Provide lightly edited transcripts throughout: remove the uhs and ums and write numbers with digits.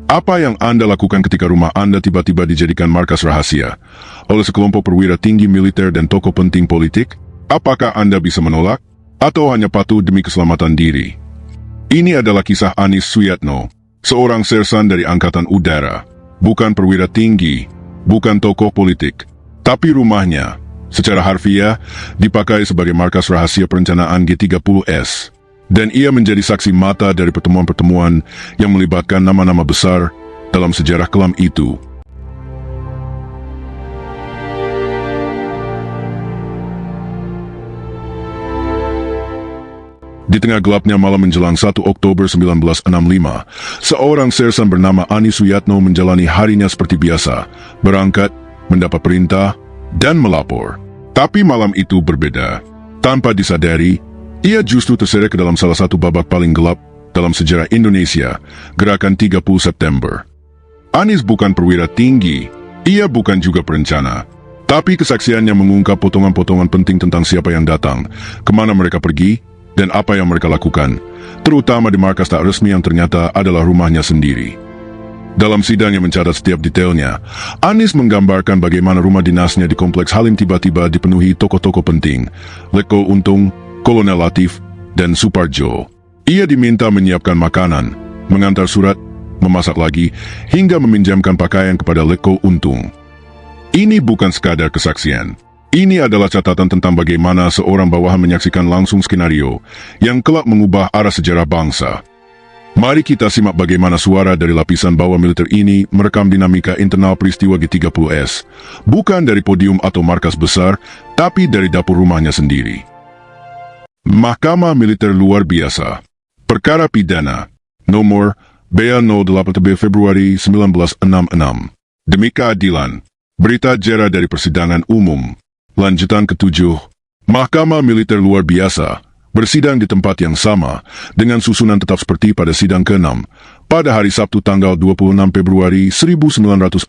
Apa yang Anda lakukan ketika rumah Anda tiba-tiba dijadikan markas rahasia oleh sekelompok perwira tinggi militer dan tokoh penting politik? Apakah Anda bisa menolak? Atau hanya patuh demi keselamatan diri? Ini adalah kisah Anis Suyatno, seorang sersan dari Angkatan Udara. Bukan perwira tinggi, bukan tokoh politik. Tapi rumahnya, secara harfiah, dipakai sebagai markas rahasia perencanaan G30S. Dan ia menjadi saksi mata dari pertemuan-pertemuan yang melibatkan nama-nama besar dalam sejarah kelam itu. Di tengah gelapnya malam menjelang 1 Oktober 1965, seorang sersan bernama Anis Suyatno menjalani harinya seperti biasa, berangkat, mendapat perintah, dan melapor. Tapi malam itu berbeda. Tanpa disadari, ia justru terseret ke dalam salah satu babak paling gelap dalam sejarah Indonesia, Gerakan 30 September. Anis bukan perwira tinggi, ia bukan juga perencana. Tapi kesaksiannya mengungkap potongan-potongan penting tentang siapa yang datang, kemana mereka pergi, dan apa yang mereka lakukan, terutama di markas tak resmi yang ternyata adalah rumahnya sendiri. Dalam sidang yang mencatat setiap detailnya, Anis menggambarkan bagaimana rumah dinasnya di Kompleks Halim tiba-tiba dipenuhi tokoh-tokoh penting, Letkol Untung, Kolonel Latif, dan Suparjo. Ia diminta menyiapkan makanan, mengantar surat, memasak lagi, hingga meminjamkan pakaian kepada Letkol Untung. Ini bukan sekadar kesaksian. Ini adalah catatan tentang bagaimana seorang bawahan menyaksikan langsung skenario yang kelak mengubah arah sejarah bangsa. Mari kita simak bagaimana suara dari lapisan bawah militer ini merekam dinamika internal peristiwa G30S, bukan dari podium atau markas besar, tapi dari dapur rumahnya sendiri. Mahkamah Militer Luar Biasa. Perkara Pidana Nomor BA08 Februari 1966. Demi keadilan. Berita jera dari Persidangan Umum. Lanjutan ke-7. Mahkamah Militer Luar Biasa bersidang di tempat yang sama dengan susunan tetap seperti pada sidang ke-6 pada hari Sabtu tanggal 26 Februari 1966,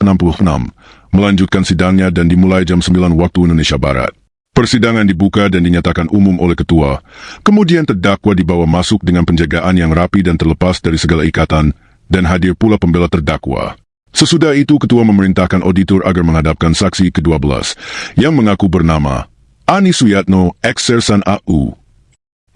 melanjutkan sidangnya dan dimulai jam 9 waktu Indonesia Barat. Persidangan dibuka dan dinyatakan umum oleh ketua, kemudian terdakwa dibawa masuk dengan penjagaan yang rapi dan terlepas dari segala ikatan, dan hadir pula pembela terdakwa. Sesudah itu ketua memerintahkan auditor agar menghadapkan saksi ke-12, yang mengaku bernama Anis Suyatno, ex-sersan AU.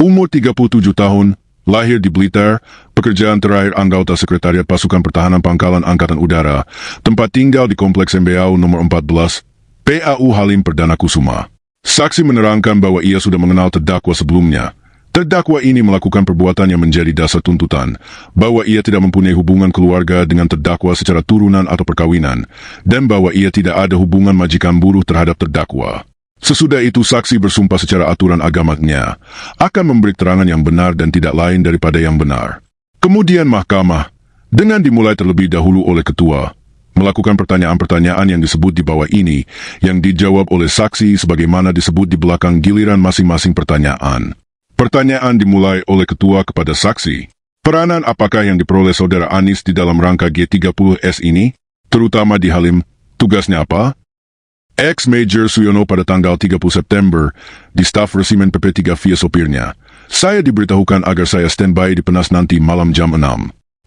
Umur 37 tahun, lahir di Blitar, pekerjaan terakhir anggota Sekretariat Pasukan Pertahanan Pangkalan Angkatan Udara, tempat tinggal di Kompleks MBAU nomor 14, PAU Halim Perdana Kusuma. Saksi menerangkan bahwa ia sudah mengenal terdakwa sebelumnya. Terdakwa ini melakukan perbuatan yang menjadi dasar tuntutan, bahwa ia tidak mempunyai hubungan keluarga dengan terdakwa secara turunan atau perkawinan, dan bahwa ia tidak ada hubungan majikan buruh terhadap terdakwa. Sesudah itu saksi bersumpah secara aturan agamanya, akan memberi keterangan yang benar dan tidak lain daripada yang benar. Kemudian mahkamah, dengan dimulai terlebih dahulu oleh ketua, melakukan pertanyaan-pertanyaan yang disebut di bawah ini, yang dijawab oleh saksi sebagaimana disebut di belakang giliran masing-masing pertanyaan. Pertanyaan dimulai oleh ketua kepada saksi. Peranan apakah yang diperoleh saudara Anis di dalam rangka G30S ini? Terutama di Halim, tugasnya apa? Ex-Major Suyono pada tanggal 30 September, di staf resimen PP3 via sopirnya. Saya diberitahukan agar saya standby di Penas nanti malam jam 6.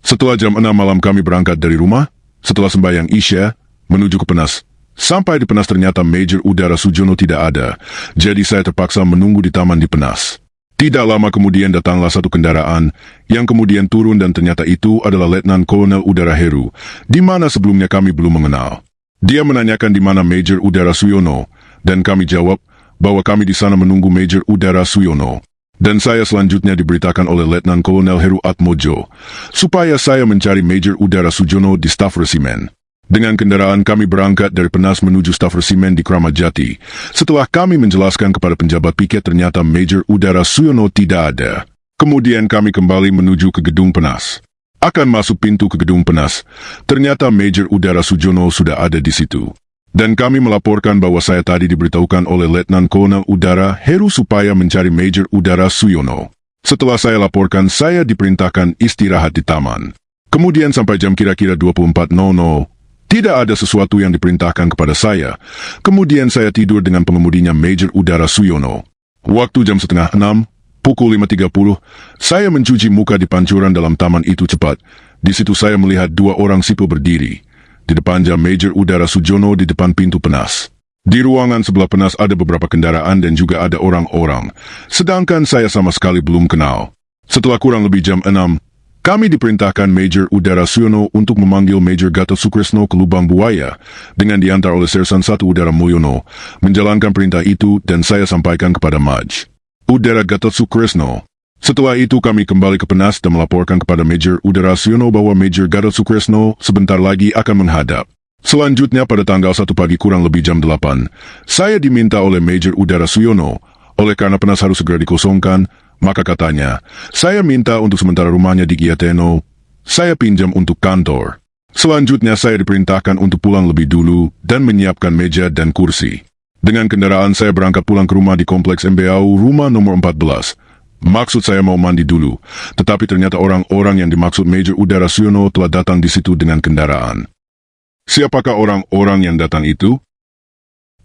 Setelah jam 6 malam kami berangkat dari rumah. Setelah sembahyang Isya, menuju ke Penas. Sampai di Penas ternyata Major Udara Sujono tidak ada, jadi saya terpaksa menunggu di taman di Penas. Tidak lama kemudian datanglah satu kendaraan, yang kemudian turun dan ternyata itu adalah Letnan Kolonel Udara Heru, di mana sebelumnya kami belum mengenal. Dia menanyakan di mana Major Udara Suyono, dan kami jawab bahwa kami di sana menunggu Major Udara Suyono. Dan saya selanjutnya diberitakan oleh Letnan Kolonel Heru Atmojo, supaya saya mencari Major Udara Sujono di staf resimen. Dengan kendaraan kami berangkat dari Penas menuju staf resimen di Kramat Jati. Setelah kami menjelaskan kepada penjabat piket ternyata Major Udara Suyono tidak ada. Kemudian kami kembali menuju ke gedung Penas. Akan masuk pintu ke gedung Penas, ternyata Major Udara Sujono sudah ada di situ. Dan kami melaporkan bahwa saya tadi diberitahukan oleh Letnan Kolonel Udara Heru supaya mencari Major Udara Suyono. Setelah saya laporkan, saya diperintahkan istirahat di taman. Kemudian sampai jam kira-kira 24.00, tidak ada sesuatu yang diperintahkan kepada saya. Kemudian saya tidur dengan pengemudinya Major Udara Suyono. Waktu jam 5:30, pukul 5.30, saya mencuci muka di pancuran dalam taman itu cepat, Di situ saya melihat dua orang sipil berdiri. Di depannya Major Udara Sujono di depan pintu penas. Di ruangan sebelah penas ada beberapa kendaraan dan juga ada orang-orang. Sedangkan saya sama sekali belum kenal. Setelah kurang lebih jam 6, kami diperintahkan Major Udara Suyono untuk memanggil Major Gatot Sukresno ke lubang buaya dengan diantar oleh Sersan 1 Udara Mulyono. Menjalankan perintah itu dan saya sampaikan kepada Maj. Udara Gatot Sukresno. Setelah itu kami kembali ke penas dan melaporkan kepada Major Udara Suyono bahwa Major Gatot Sukresno sebentar lagi akan menghadap. Selanjutnya pada tanggal 1 pagi kurang lebih jam 8, saya diminta oleh Major Udara Suyono, oleh karena penas harus segera dikosongkan, maka katanya, saya minta untuk sementara rumahnya di Giateno, saya pinjam untuk kantor. Selanjutnya saya diperintahkan untuk pulang lebih dulu dan menyiapkan meja dan kursi. Dengan kendaraan saya berangkat pulang ke rumah di Kompleks MBAU rumah nomor 14. Maksud saya mau mandi dulu, tetapi ternyata orang-orang yang dimaksud Major Udara Suyono telah datang di situ dengan kendaraan. Siapakah orang-orang yang datang itu?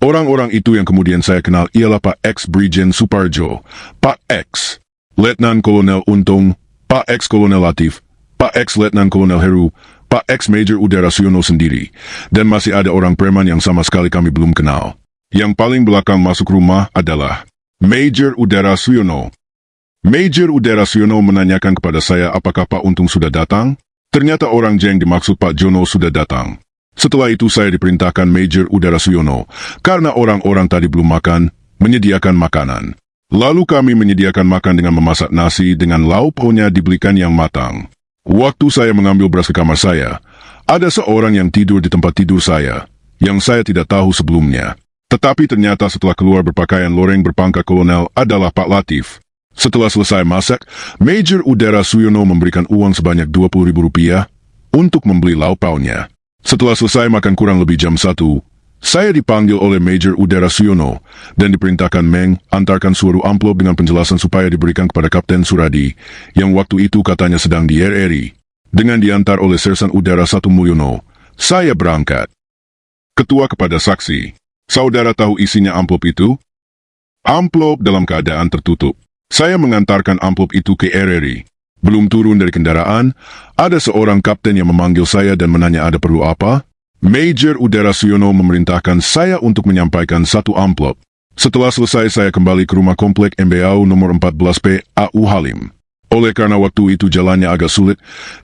Orang-orang itu yang kemudian saya kenal ialah Pak X Brigjen Suparjo, Pak X Letnan Kolonel Untung, Pak X Kolonel Latif, Pak X Letnan Kolonel Heru, Pak X Major Udara Suyono sendiri, dan masih ada orang preman yang sama sekali kami belum kenal. Yang paling belakang masuk rumah adalah Major Udara Suyono. Major Udara Suyono menanyakan kepada saya apakah Pak Untung sudah datang. Ternyata orang yang dimaksud Pak Jono sudah datang. Setelah itu saya diperintahkan Major Udara Suyono, karena orang-orang tadi belum makan, menyediakan makanan. Lalu kami menyediakan makan dengan memasak nasi dengan lauk pauknya dibelikan yang matang. Waktu saya mengambil beras ke kamar saya, ada seorang yang tidur di tempat tidur saya, yang saya tidak tahu sebelumnya. Tetapi ternyata setelah keluar berpakaian loreng berpangkat kolonel adalah Pak Latif. Setelah selesai masak, Major Udara Suyono memberikan uang sebanyak Rp20.000 untuk membeli lauk pauknya. Setelah selesai makan kurang lebih jam 1, saya dipanggil oleh Major Udara Suyono dan diperintahkan antarkan suatu amplop dengan penjelasan supaya diberikan kepada Kapten Suradi, yang waktu itu katanya sedang di RRI. Dengan diantar oleh Sersan Udara 1 Mulyono, saya berangkat. Ketua kepada saksi. Saudara tahu isinya amplop itu? Amplop dalam keadaan tertutup. Saya mengantarkan amplop itu ke RRI. Belum turun dari kendaraan, ada seorang kapten yang memanggil saya dan menanya ada perlu apa? Major Udara Suyono memerintahkan saya untuk menyampaikan satu amplop. Setelah selesai saya kembali ke rumah komplek MBAU nomor 14P AU Halim. Oleh karena waktu itu jalannya agak sulit,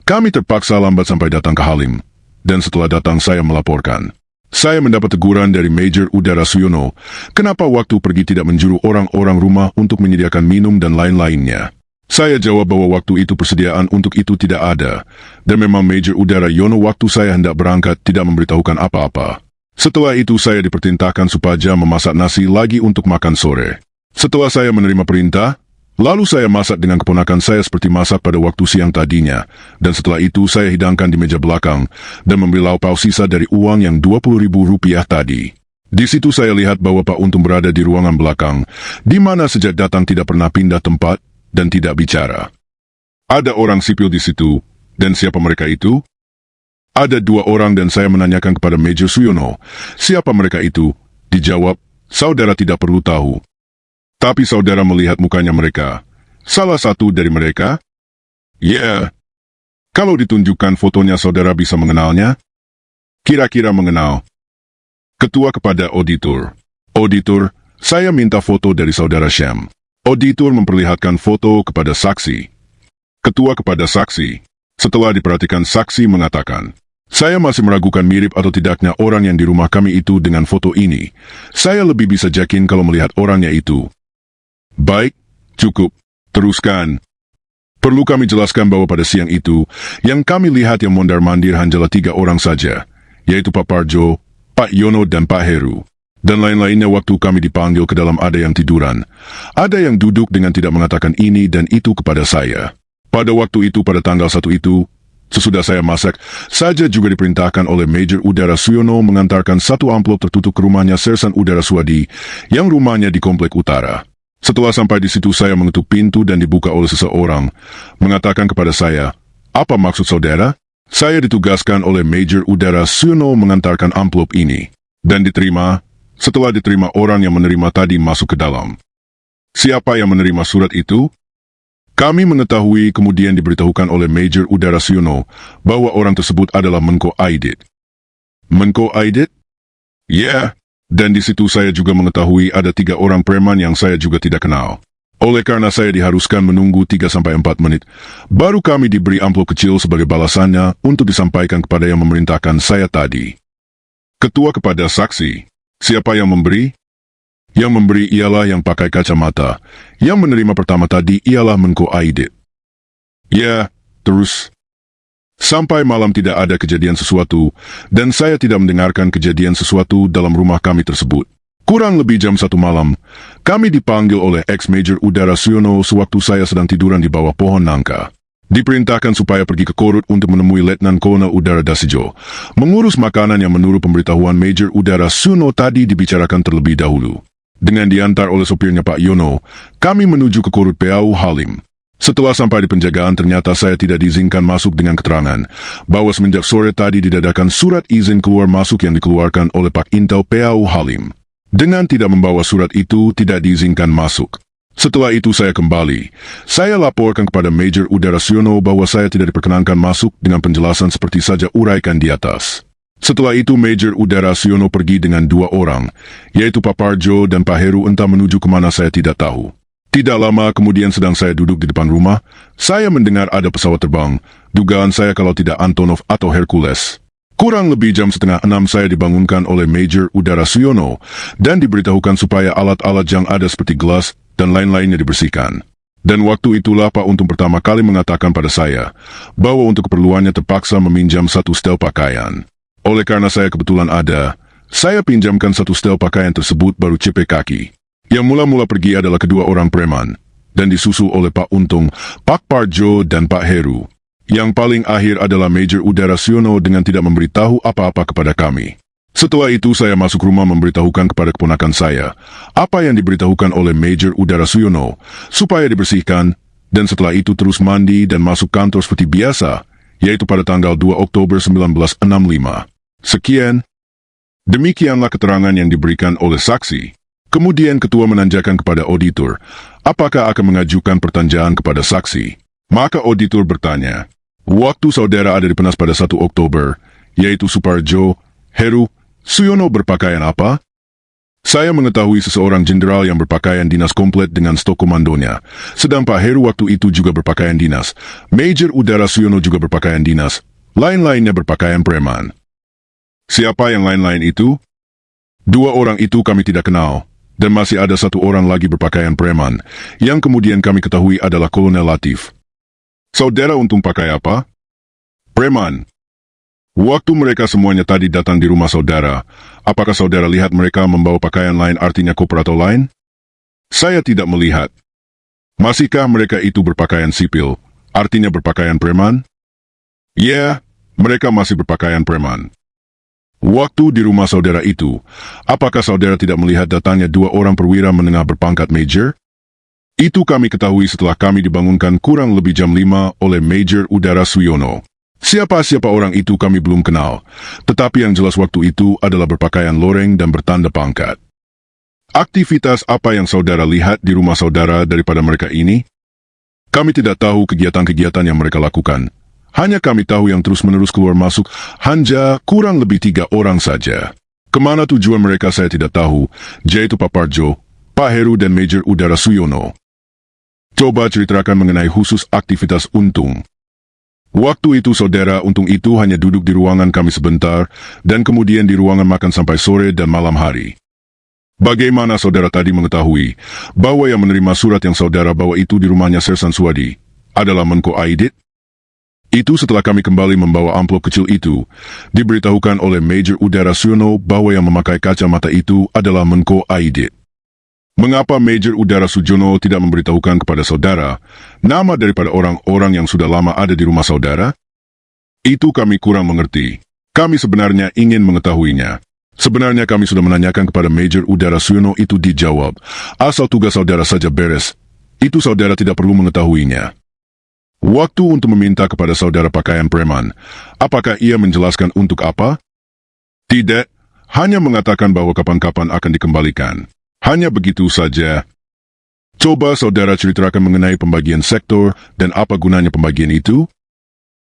kami terpaksa lambat sampai datang ke Halim. Dan setelah datang saya melaporkan. Saya mendapat teguran dari Major Udara Suyono, kenapa waktu pergi tidak menjuru orang-orang rumah untuk menyediakan minum dan lain-lainnya. Saya jawab bahwa waktu itu persediaan untuk itu tidak ada, dan memang Major Udara Yono waktu saya hendak berangkat tidak memberitahukan apa-apa. Setelah itu saya diperintahkan supaya memasak nasi lagi untuk makan sore. Setelah saya menerima perintah, lalu saya masak dengan keponakan saya seperti masak pada waktu siang tadinya, dan setelah itu saya hidangkan di meja belakang dan membeli lauk pauk sisa dari uang yang Rp20.000 tadi. Di situ saya lihat bahwa Pak Untung berada di ruangan belakang, di mana sejak datang tidak pernah pindah tempat dan tidak bicara. Ada orang sipil di situ, dan siapa mereka itu? Ada dua orang dan saya menanyakan kepada Major Suyono, siapa mereka itu? Dijawab, saudara tidak perlu tahu. Tapi saudara melihat mukanya mereka. Salah satu dari mereka? Ya. Kalau ditunjukkan fotonya saudara bisa mengenalnya? Kira-kira mengenal. Ketua kepada auditor. Auditor, saya minta foto dari saudara Syam. Auditor memperlihatkan foto kepada saksi. Ketua kepada saksi. Setelah diperhatikan saksi mengatakan, saya masih meragukan mirip atau tidaknya orang yang di rumah kami itu dengan foto ini. Saya lebih bisa yakin kalau melihat orangnya itu. Baik, cukup. Teruskan. Perlu kami jelaskan bahwa pada siang itu, yang kami lihat yang mondar-mandir hanyalah 3 orang saja, yaitu Pak Parjo, Pak Yono dan Pak Heru. Dan lain-lainnya waktu kami dipanggil ke dalam ada yang tiduran. Ada yang duduk dengan tidak mengatakan ini dan itu kepada saya. Pada waktu itu pada tanggal 1 itu, sesudah saya masak, saja juga diperintahkan oleh Major Udara Suyono mengantarkan satu amplop tertutup ke rumahnya Sersan Udara Suwadi, yang rumahnya di Komplek Utara. Setelah sampai di situ saya mengetuk pintu dan dibuka oleh seseorang, mengatakan kepada saya, apa maksud saudara? Saya ditugaskan oleh Major Udara Suyono mengantarkan amplop ini. Dan diterima. Setelah diterima orang yang menerima tadi masuk ke dalam. Siapa yang menerima surat itu? Kami mengetahui kemudian diberitahukan oleh Major Udara Siono bahwa orang tersebut adalah Menko Aidit. Menko Aidit? Ya, dan di situ saya juga mengetahui ada 3 orang preman yang saya juga tidak kenal. Oleh karena saya diharuskan menunggu 3-4 menit, baru kami diberi amplop kecil sebagai balasannya untuk disampaikan kepada yang memerintahkan saya tadi. Ketua kepada saksi. Siapa yang memberi? Yang memberi ialah yang pakai kacamata. Yang menerima pertama tadi ialah Menko Aidit. Ya, terus. Sampai malam tidak ada kejadian sesuatu, dan saya tidak mendengarkan kejadian sesuatu dalam rumah kami tersebut. Kurang lebih jam 1 malam, kami dipanggil oleh ex-Major Udara Siono sewaktu saya sedang tiduran di bawah pohon nangka. Diperintahkan supaya pergi ke Korut untuk menemui Letnan Kolonel Udara Dasijo, mengurus makanan yang menurut pemberitahuan Major Udara Siono tadi dibicarakan terlebih dahulu. Dengan diantar oleh sopirnya Pak Yono, kami menuju ke Korut PAU Halim. Setelah sampai di penjagaan ternyata saya tidak diizinkan masuk dengan keterangan bahwa semenjak sore tadi didadakan surat izin keluar masuk yang dikeluarkan oleh Pak Intel PAU Halim. Dengan tidak membawa surat itu, tidak diizinkan masuk. Setelah itu saya kembali. Saya laporkan kepada Major Udara Siono bahwa saya tidak diperkenankan masuk dengan penjelasan seperti saja uraikan di atas. Setelah itu Major Udara Siono pergi dengan 2 orang, yaitu Pak Parjo dan Pak Heru entah menuju kemana saya tidak tahu. Tidak lama kemudian sedang saya duduk di depan rumah, saya mendengar ada pesawat terbang, dugaan saya kalau tidak Antonov atau Hercules. Kurang lebih jam 5:30 saya dibangunkan oleh Major Udara Siono dan diberitahukan supaya alat-alat yang ada seperti gelas dan lain-lainnya dibersihkan. Dan waktu itulah Pak Untung pertama kali mengatakan pada saya bahwa untuk keperluannya terpaksa meminjam 1 setel pakaian. Oleh karena saya kebetulan ada, saya pinjamkan 1 setel pakaian tersebut baru cepet kaki. Yang mula-mula pergi adalah kedua orang preman, dan disusul oleh Pak Untung, Pak Parjo dan Pak Heru. Yang paling akhir adalah Major Udara Siono dengan tidak memberitahu apa-apa kepada kami. Setelah itu saya masuk rumah memberitahukan kepada keponakan saya apa yang diberitahukan oleh Major Udara Siono supaya dibersihkan, dan setelah itu terus mandi dan masuk kantor seperti biasa, yaitu pada tanggal 2 Oktober 1965. Sekian. Demikianlah keterangan yang diberikan oleh saksi. Kemudian ketua menanyakan kepada auditor, apakah akan mengajukan pertanyaan kepada saksi. Maka auditor bertanya, waktu saudara ada di Penas pada 1 Oktober, yaitu Suparjo, Heru, Suyono berpakaian apa? Saya mengetahui seseorang jenderal yang berpakaian dinas komplit dengan stok komandonya, sedang Pak Heru waktu itu juga berpakaian dinas, Major Udara Suyono juga berpakaian dinas, lain-lainnya berpakaian preman. Siapa yang lain-lain itu? 2 orang itu kami tidak kenal, dan masih ada 1 orang lagi berpakaian preman, yang kemudian kami ketahui adalah Kolonel Latif. Saudara Untung pakai apa? Preman. Waktu mereka semuanya tadi datang di rumah saudara, apakah saudara lihat mereka membawa pakaian lain artinya koper atau lain? Saya tidak melihat. Masihkah mereka itu berpakaian sipil, artinya berpakaian preman? Ya, mereka masih berpakaian preman. Waktu di rumah saudara itu, apakah saudara tidak melihat datangnya 2 orang perwira menengah berpangkat major? Itu kami ketahui setelah kami dibangunkan kurang lebih jam 5 oleh Major Udara Suyono. Siapa-siapa orang itu kami belum kenal, tetapi yang jelas waktu itu adalah berpakaian loreng dan bertanda pangkat. Aktivitas apa yang saudara lihat di rumah saudara daripada mereka ini? Kami tidak tahu kegiatan-kegiatan yang mereka lakukan. Hanya kami tahu yang terus-menerus keluar masuk hanya kurang lebih 3 orang saja. Kemana tujuan mereka saya tidak tahu, yaitu Pak Parjo, Pak Heru dan Major Udara Suyono. Coba ceritakan mengenai khusus aktivitas Untung. Waktu itu saudara Untung itu hanya duduk di ruangan kami sebentar, dan kemudian di ruangan makan sampai sore dan malam hari. Bagaimana saudara tadi mengetahui bahwa yang menerima surat yang saudara bawa itu di rumahnya Sersan Suwadi adalah Menko Aidit? Itu setelah kami kembali membawa amplop kecil itu, diberitahukan oleh Major Udara Suyono bahwa yang memakai kacamata itu adalah Menko Aidit. Mengapa Major Udara Sujono tidak memberitahukan kepada saudara nama daripada orang-orang yang sudah lama ada di rumah saudara? Itu kami kurang mengerti. Kami sebenarnya ingin mengetahuinya. Sebenarnya kami sudah menanyakan kepada Major Udara Suyono itu dijawab. Asal tugas saudara saja beres, itu saudara tidak perlu mengetahuinya. Waktu untuk meminta kepada saudara pakaian preman, apakah ia menjelaskan untuk apa? Tidak, hanya mengatakan bahwa kapan-kapan akan dikembalikan. Hanya begitu saja. Coba saudara ceritakan mengenai pembagian sektor dan apa gunanya pembagian itu?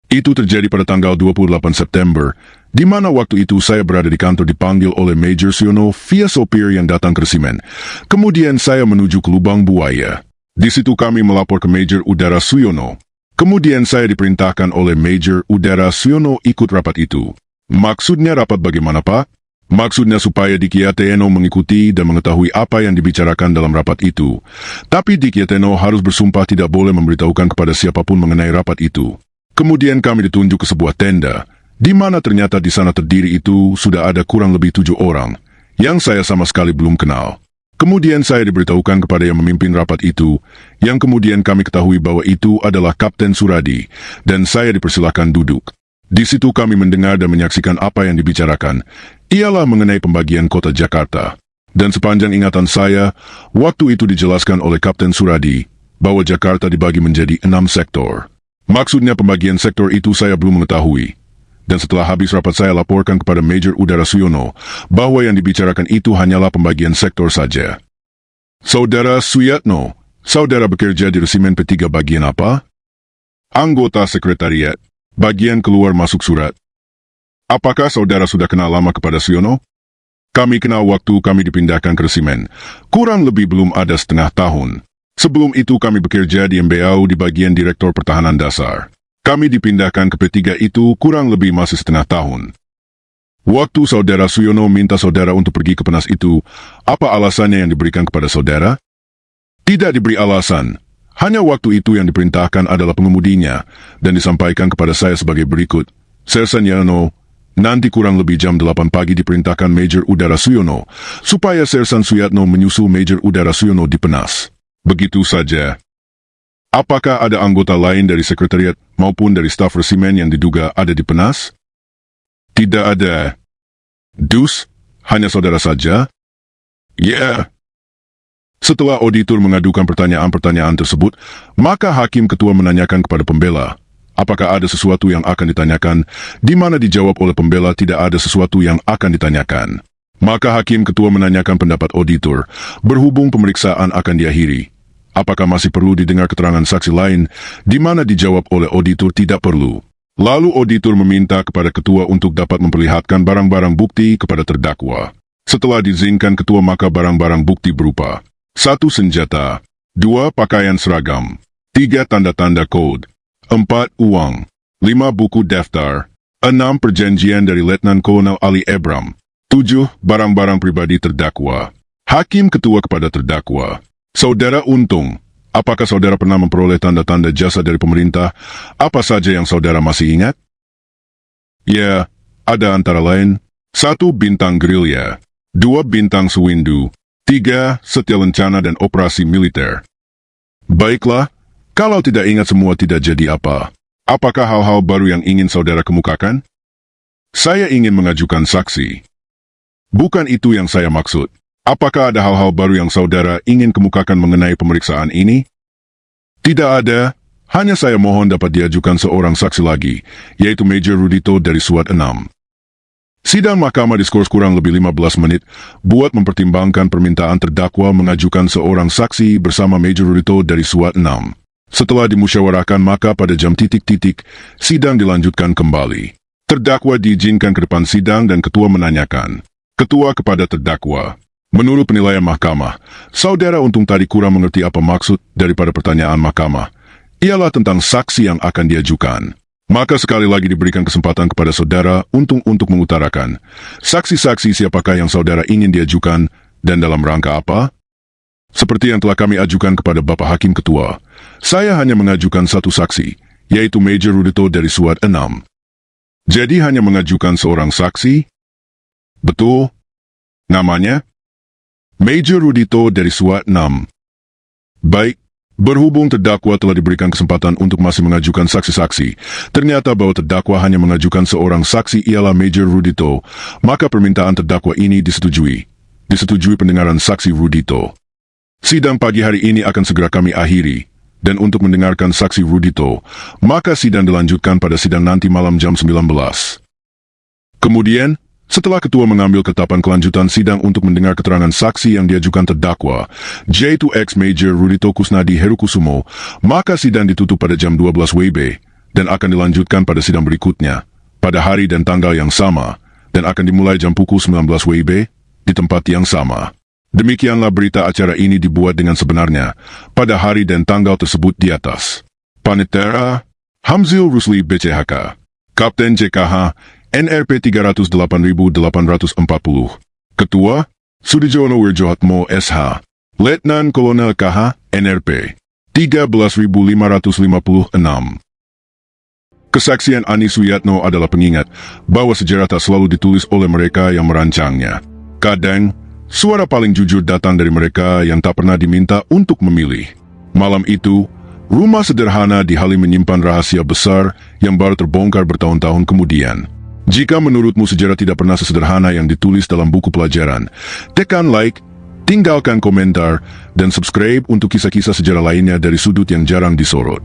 Itu terjadi pada tanggal 28 September, di mana waktu itu saya berada di kantor dipanggil oleh Major Siono via sopir yang datang ke resimen. Kemudian saya menuju ke lubang buaya. Di situ kami melapor ke Major Udara Siono. Kemudian saya diperintahkan oleh Major Udara Siono ikut rapat itu. Maksudnya rapat bagaimana, Pak? Maksudnya supaya Dikiateno mengikuti dan mengetahui apa yang dibicarakan dalam rapat itu. Tapi Dikiateno harus bersumpah tidak boleh memberitahukan kepada siapapun mengenai rapat itu. Kemudian kami ditunjuk ke sebuah tenda, di mana ternyata di sana terdiri itu sudah ada kurang lebih 7 orang, yang saya sama sekali belum kenal. Kemudian saya diberitahukan kepada yang memimpin rapat itu, yang kemudian kami ketahui bahwa itu adalah Kapten Suradi, dan saya dipersilakan duduk. Di situ kami mendengar dan menyaksikan apa yang dibicarakan, ialah mengenai pembagian kota Jakarta. Dan sepanjang ingatan saya, waktu itu dijelaskan oleh Kapten Suradi, bahwa Jakarta dibagi menjadi 6 sektor. Maksudnya pembagian sektor itu saya belum mengetahui. Dan setelah habis rapat saya laporkan kepada Major Udara Siono bahwa yang dibicarakan itu hanyalah pembagian sektor saja. Saudara Suyatno, saudara bekerja di resimen P3 bagian apa? Anggota sekretariat, bagian keluar masuk surat. Apakah saudara sudah kenal lama kepada Siono? Kami kenal waktu kami dipindahkan ke resimen. Kurang lebih belum ada setengah tahun. Sebelum itu kami bekerja di MBAU di bagian Direktur Pertahanan Dasar. Kami dipindahkan ke P3 itu kurang lebih masih setengah tahun. Waktu saudara Siono minta saudara untuk pergi ke Penas itu, apa alasannya yang diberikan kepada saudara? Tidak diberi alasan. Hanya waktu itu yang diperintahkan adalah pengemudinya, dan disampaikan kepada saya sebagai berikut. Sersan Yano, nanti kurang lebih jam 8 pagi diperintahkan Major Udara Siono, supaya Sersan Suyatno menyusul Major Udara Siono di Penas. Begitu saja. Apakah ada anggota lain dari sekretariat maupun dari staf resimen yang diduga ada di Penas? Tidak ada. Dus, hanya saudara saja? Ya. Setelah auditor mengadukan pertanyaan-pertanyaan tersebut, maka hakim ketua menanyakan kepada pembela, apakah ada sesuatu yang akan ditanyakan, di mana dijawab oleh pembela tidak ada sesuatu yang akan ditanyakan. Maka hakim ketua menanyakan pendapat auditor, berhubung pemeriksaan akan diakhiri. Apakah masih perlu didengar keterangan saksi lain, di mana dijawab oleh auditor tidak perlu. Lalu auditor meminta kepada ketua untuk dapat memperlihatkan barang-barang bukti kepada terdakwa. Setelah diizinkan ketua maka barang-barang bukti berupa 1 senjata, 2 pakaian seragam, 3 tanda-tanda kode, 4 uang, 5 buku daftar, 6 perjanjian dari Letnan Kolonel Ali Ebram, 7 barang-barang pribadi terdakwa. Hakim ketua kepada terdakwa. Saudara Untung, apakah saudara pernah memperoleh tanda-tanda jasa dari pemerintah? Apa saja yang saudara masih ingat? Ya, ada antara lain 1 bintang gerilya, 2 bintang sewindu, 3 setia lencana dan operasi militer. Baiklah, kalau tidak ingat semua tidak jadi apa. Apakah hal-hal baru yang ingin saudara kemukakan? Saya ingin mengajukan saksi. Bukan itu yang saya maksud. Apakah ada hal-hal baru yang saudara ingin kemukakan mengenai pemeriksaan ini? Tidak ada, hanya saya mohon dapat diajukan seorang saksi lagi, yaitu Major Rudito dari SWAT 6. Sidang mahkamah diskors kurang lebih 15 menit, buat mempertimbangkan permintaan terdakwa mengajukan seorang saksi bersama Major Rudito dari SWAT 6. Setelah dimusyawarahkan maka pada jam titik-titik, sidang dilanjutkan kembali. Terdakwa diizinkan ke depan sidang dan ketua menanyakan. Ketua kepada terdakwa. Menurut penilaian mahkamah, saudara Untung tadi kurang mengerti apa maksud daripada pertanyaan mahkamah. Ialah tentang saksi yang akan diajukan. Maka sekali lagi diberikan kesempatan kepada saudara Untung untuk mengutarakan. Saksi-saksi siapakah yang saudara ingin diajukan dan dalam rangka apa? Seperti yang telah kami ajukan kepada Bapak Hakim Ketua, saya hanya mengajukan satu saksi, yaitu Major Rudito dari SWAT 6. Jadi hanya mengajukan seorang saksi? Betul. Namanya? Major Rudito dari SWAT 6. Baik, berhubung terdakwa telah diberikan kesempatan untuk masih mengajukan saksi-saksi, ternyata bahwa terdakwa hanya mengajukan seorang saksi ialah Major Rudito, maka permintaan terdakwa ini disetujui. Disetujui pendengaran saksi Rudito. Sidang pagi hari ini akan segera kami akhiri, dan untuk mendengarkan saksi Rudito, maka sidang dilanjutkan pada sidang nanti malam jam 19. Kemudian, Setelah ketua mengambil ketetapan kelanjutan sidang untuk mendengar keterangan saksi yang diajukan terdakwa, J2X Major Rudito Kusnadi Herukusumo, maka sidang ditutup pada jam 12 WIB dan akan dilanjutkan pada sidang berikutnya, pada hari dan tanggal yang sama, dan akan dimulai jam pukul 19 WIB di tempat yang sama. Demikianlah berita acara ini dibuat dengan sebenarnya pada hari dan tanggal tersebut di atas. Panitera, Hamzil Rusli BCHK, Kapten JKH, NRP 308.840. Ketua, Sudijono Wirjohatmo SH, Letnan Kolonel KH, NRP 13.556. Kesaksian Ani Suyatno adalah pengingat bahwa sejarah tak selalu ditulis oleh mereka yang merancangnya. Kadang, suara paling jujur datang dari mereka yang tak pernah diminta untuk memilih. Malam itu, rumah sederhana di Halim menyimpan rahasia besar yang baru terbongkar bertahun-tahun kemudian. Jika menurutmu sejarah tidak pernah sesederhana yang ditulis dalam buku pelajaran, tekan like, tinggalkan komentar, dan subscribe untuk kisah-kisah sejarah lainnya dari sudut yang jarang disorot.